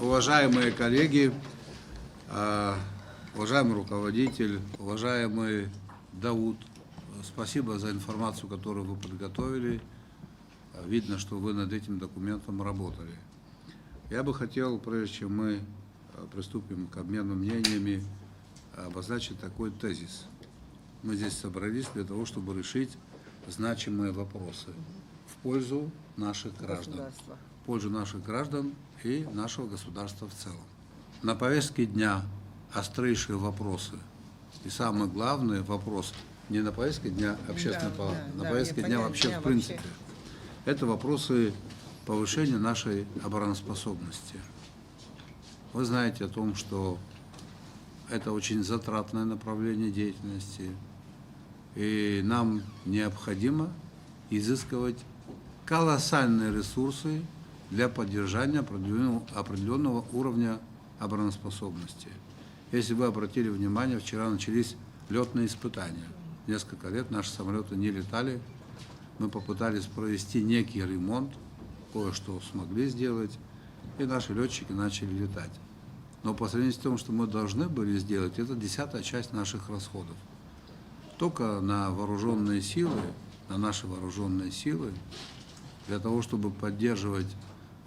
Уважаемые коллеги, уважаемый руководитель, уважаемый Дауд, спасибо за информацию, которую вы подготовили. Видно, что вы над этим документом работали. Я бы хотел, прежде чем мы приступим к обмену мнениями, обозначить такой тезис. Мы здесь собрались для того, чтобы решить значимые вопросы в пользу наших граждан. В пользу наших граждан и нашего государства в целом. На повестке дня острейшие вопросы. И самый главный вопрос не на повестке дня общественной палаты, на повестке дня вообще в принципе. Это вопросы повышения нашей обороноспособности. Вы знаете о том, что это очень затратное направление деятельности, и нам необходимо изыскивать колоссальные ресурсы для поддержания определенного уровня обороноспособности. Если вы обратили внимание, вчера начались летные испытания. Несколько лет наши самолеты не летали. Мы попытались провести некий ремонт, кое-что смогли сделать, и наши летчики начали летать. Но по сравнению с тем, что мы должны были сделать, это 10-я часть наших расходов. Только на вооруженные силы, на наши вооруженные силы, для того, чтобы поддерживать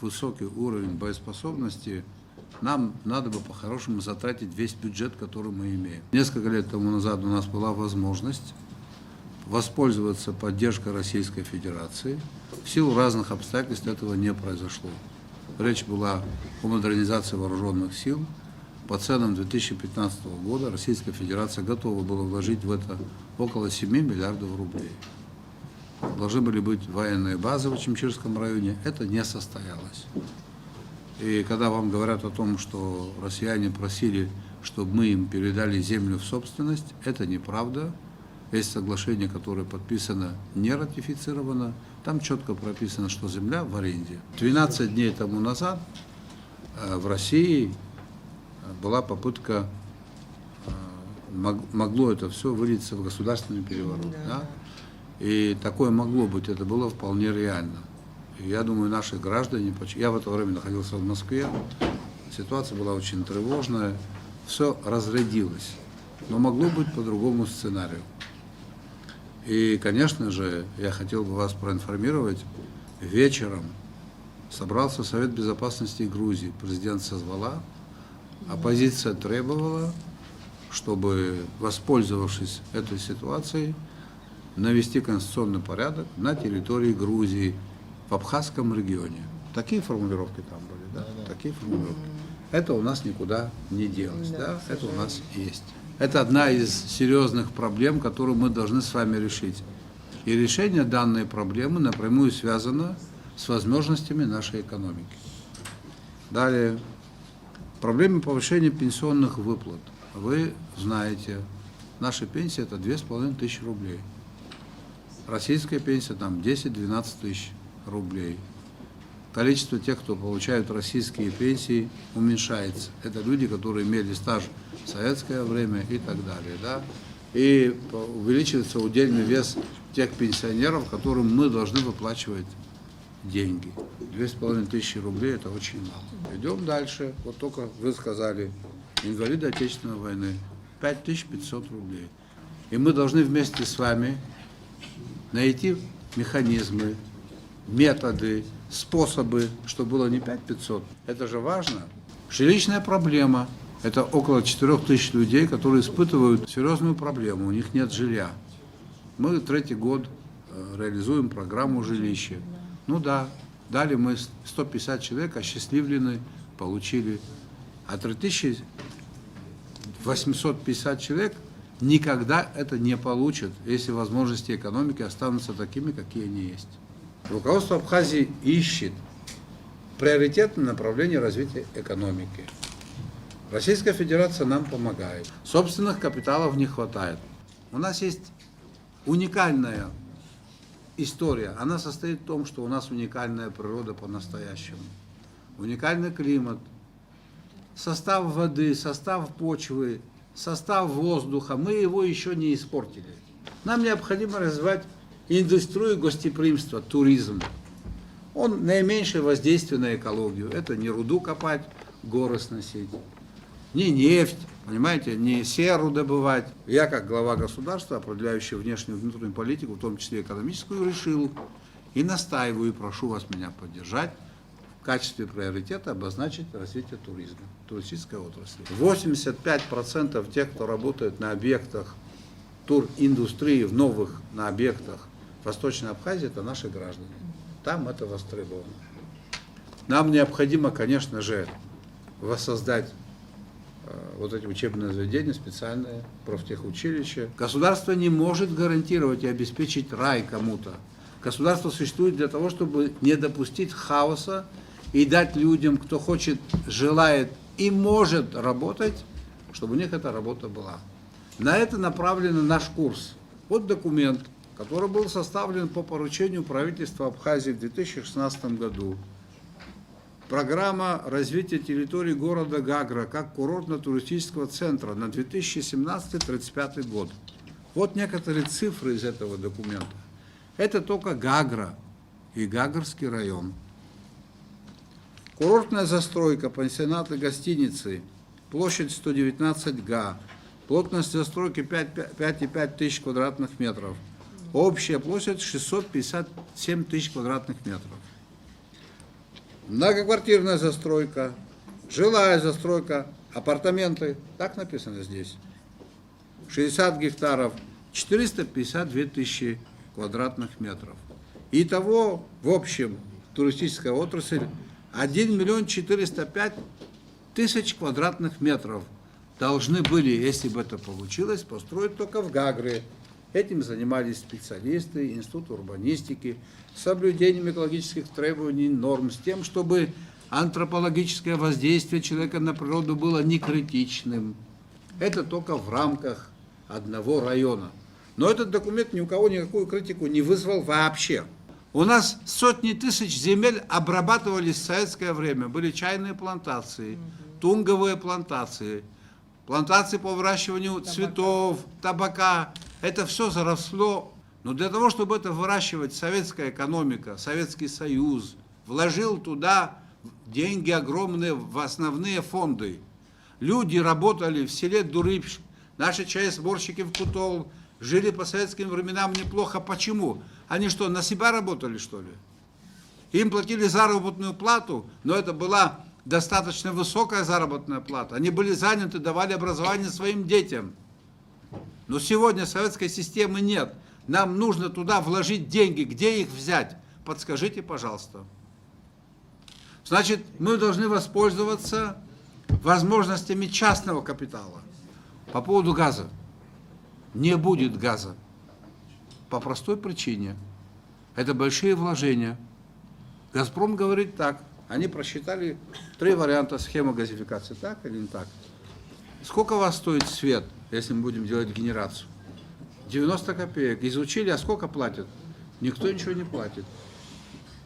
высокий уровень боеспособности, нам надо бы по-хорошему затратить весь бюджет, который мы имеем. Несколько лет тому назад у нас была возможность воспользоваться поддержкой Российской Федерации. В силу разных обстоятельств этого не произошло. Речь была о модернизации вооруженных сил. По ценам 2015 года Российская Федерация готова была вложить в это около 7 миллиардов рублей. Должны были быть военные базы в Очимчирском районе. Это не состоялось. И когда вам говорят о том, что россияне просили, чтобы мы им передали землю в собственность, это неправда. Есть соглашение, которое подписано, не ратифицировано. Там четко прописано, что земля в аренде. 12 дней тому назад в России была попытка, могло это все вылиться в государственный переворот. Да? И такое могло быть, это было вполне реально. И я думаю, наши граждане, я в это время находился в Москве, ситуация была очень тревожная, все разрядилось, но могло быть по другому сценарию. И, конечно же, я хотел бы вас проинформировать, вечером собрался Совет Безопасности Грузии, президент созвала, оппозиция требовала, чтобы, воспользовавшись этой ситуацией, навести конституционный порядок на территории Грузии, в Абхазском регионе. Такие формулировки там были, да? Такие формулировки. Это у нас никуда не делось, да? Это у нас есть. Это одна из серьезных проблем, которую мы должны с вами решить. И решение данной проблемы напрямую связано с возможностями нашей экономики. Далее. Проблема повышения пенсионных выплат. Вы знаете, наша пенсия это 2500 рублей. Российская пенсия там 10-12 тысяч рублей. Количество тех, кто получают российские пенсии, уменьшается. Это люди, которые имели стаж в советское время и так далее. Да? И увеличивается удельный вес тех пенсионеров, которым мы должны выплачивать деньги. 2500 рублей это очень мало. Идем дальше. Вот только вы сказали, инвалиды Отечественной войны 5500 рублей. И мы должны вместе с вами найти механизмы, методы, способы, чтобы было не 5500. Это же важно. Жилищная проблема. Это около 4000 людей, которые испытывают серьезную проблему. У них нет жилья. Мы 3-й год реализуем программу жилища. Ну да, дали мы 150 человек, осчастливлены, получили. А 3850 человек никогда это не получат, если возможности экономики останутся такими, какие они есть. Руководство Абхазии ищет приоритетное направление развития экономики. Российская Федерация нам помогает. Собственных капиталов не хватает. У нас есть уникальная история. Она состоит в том, что у нас уникальная природа по-настоящему. Уникальный климат, состав воды, состав почвы, состав воздуха. Мы его еще не испортили. Нам необходимо развивать индустрию гостеприимства, туризм. Он наименьшее воздействие на экологию. Это не руду копать, горы сносить, не нефть, понимаете, не серу добывать. Я, как глава государства, определяющий внешнюю и внутреннюю политику, в том числе экономическую, решил и настаиваю, и прошу вас меня поддержать, в качестве приоритета обозначить развитие туризма, туристической отрасли. 85% тех, кто работает на объектах туриндустрии, в новых на объектах Восточной Абхазии, это наши граждане. Там это востребовано. Нам необходимо, конечно же, воссоздать вот эти учебные заведения, специальные профтехучилища. Государство не может гарантировать и обеспечить рай кому-то. Государство существует для того, чтобы не допустить хаоса и дать людям, кто хочет, желает и может работать, чтобы у них эта работа была. На это направлен наш курс. Вот документ, который был составлен по поручению правительства Абхазии в 2016 году. Программа развития территории города Гагра как курортно-туристического центра на 2017-2035 год. Вот некоторые цифры из этого документа. Это только Гагра и Гагарский район. Курортная застройка, пансионаты, гостиницы, площадь 119 га, плотность застройки 5,5 тысяч квадратных метров, общая площадь 657 тысяч квадратных метров. Многоквартирная застройка, жилая застройка, апартаменты, так написано здесь, 60 гектаров, 452 тысячи квадратных метров. Итого, в общем, туристическая отрасль 1 миллион 405 тысяч квадратных метров должны были, если бы это получилось, построить только в Гагре. Этим занимались специалисты, Институт урбанистики, с соблюдением экологических требований, норм, с тем, чтобы антропологическое воздействие человека на природу было не критичным. Это только в рамках одного района. Но этот документ ни у кого никакую критику не вызвал вообще. У нас сотни тысяч земель обрабатывались в советское время. Были чайные плантации, тунговые плантации, плантации по выращиванию цветов, табака. Это все заросло. Но для того, чтобы это выращивать, советская экономика, Советский Союз вложил туда деньги огромные в основные фонды. Люди работали в селе Дурыпш, наши чаесборщики в Кутол, жили по советским временам неплохо. Почему? Они что, на себя работали, что ли? Им платили заработную плату, но это была достаточно высокая заработная плата. Они были заняты, давали образование своим детям. Но сегодня советской системы нет. Нам нужно туда вложить деньги. Где их взять? Подскажите, пожалуйста. Значит, мы должны воспользоваться возможностями частного капитала. По поводу газа. Не будет газа. По простой причине. Это большие вложения. «Газпром» говорит так. Они просчитали 3 варианта схемы газификации. Так или не так? Сколько у вас стоит свет, если мы будем делать генерацию? 90 копеек. Изучили, а сколько платят? Никто ничего не платит.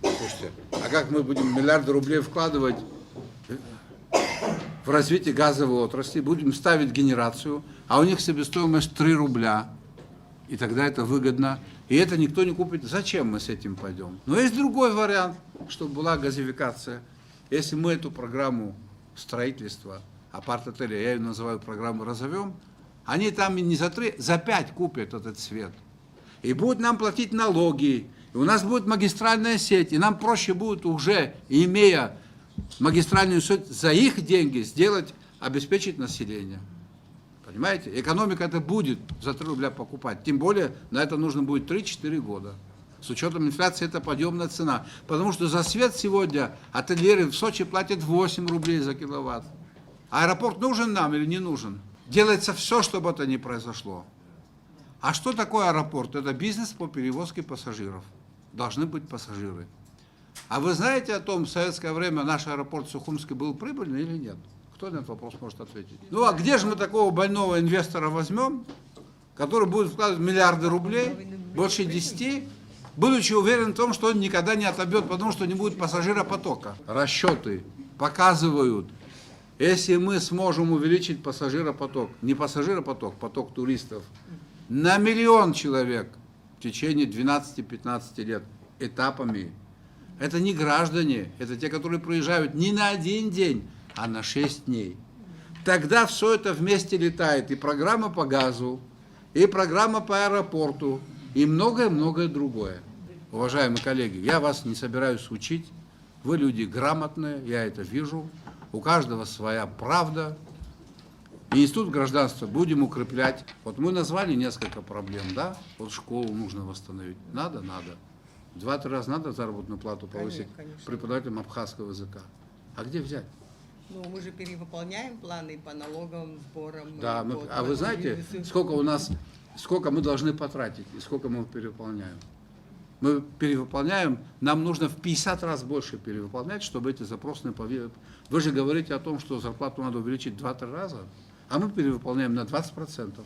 Слушайте, а как мы будем миллиарды рублей вкладывать в развитие газовой отрасли, будем ставить генерацию, а у них себестоимость 3 рубля, и тогда это выгодно, и это никто не купит. Зачем мы с этим пойдем? Но есть другой вариант, чтобы была газификация. Если мы эту программу строительства апарт-отеля, я ее называю программу «Разовьем», они там не за 3, за 5 купят этот свет. И будут нам платить налоги, и у нас будет магистральная сеть, и нам проще будет уже, имея магистральную сеть, за их деньги сделать, обеспечить население. Понимаете? Экономика это будет за 3 рубля покупать. Тем более, на это нужно будет 3-4 года. С учетом инфляции это подъемная цена. Потому что за свет сегодня ательеры в Сочи платят 8 рублей за киловатт. Аэропорт нужен нам или не нужен? Делается все, чтобы это не произошло. А что такое аэропорт? Это бизнес по перевозке пассажиров. Должны быть пассажиры. А вы знаете о том, в советское время наш аэропорт в Сухумске был прибыльный или нет? Кто на этот вопрос может ответить? Ну а где же мы такого больного инвестора возьмем, который будет вкладывать миллиарды рублей, больше 10, будучи уверен в том, что он никогда не отобьет, потому что не будет пассажиропотока? Расчеты показывают, если мы сможем увеличить пассажиропоток, не пассажиропоток, поток туристов, на 1 миллион человек в течение 12-15 лет этапами, это не граждане, это те, которые приезжают не на 1 день, а на 6 дней. Тогда все это вместе летает. И программа по газу, и программа по аэропорту, и многое-многое другое. Уважаемые коллеги, я вас не собираюсь учить. Вы люди грамотные, я это вижу. У каждого своя правда. И институт гражданства будем укреплять. Вот мы назвали несколько проблем, да? Вот школу нужно восстановить. Надо. 2-3 раза надо заработную плату повысить преподавателям абхазского языка. А где взять? Ну, мы же перевыполняем планы по налоговым сборам. Да, а вы знаете, сколько мы должны потратить и сколько мы перевыполняем? Мы перевыполняем, нам нужно в 50 раз больше перевыполнять, чтобы эти запросы... Вы же говорите о том, что зарплату надо увеличить 2-3 раза, а мы перевыполняем на 20%.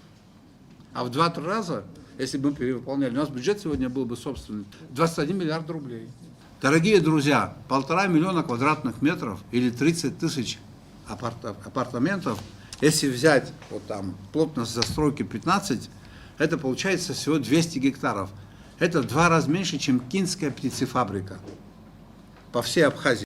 А в 2-3 раза, если бы мы перевыполняли, у нас бюджет сегодня был бы собственный 21 миллиард рублей. Дорогие друзья, 1,5 миллиона квадратных метров или 30 тысяч апартаментов, если взять вот там плотность застройки 15, это получается всего 200 гектаров. Это в 2 раза меньше, чем Кинская птицефабрика по всей Абхазии.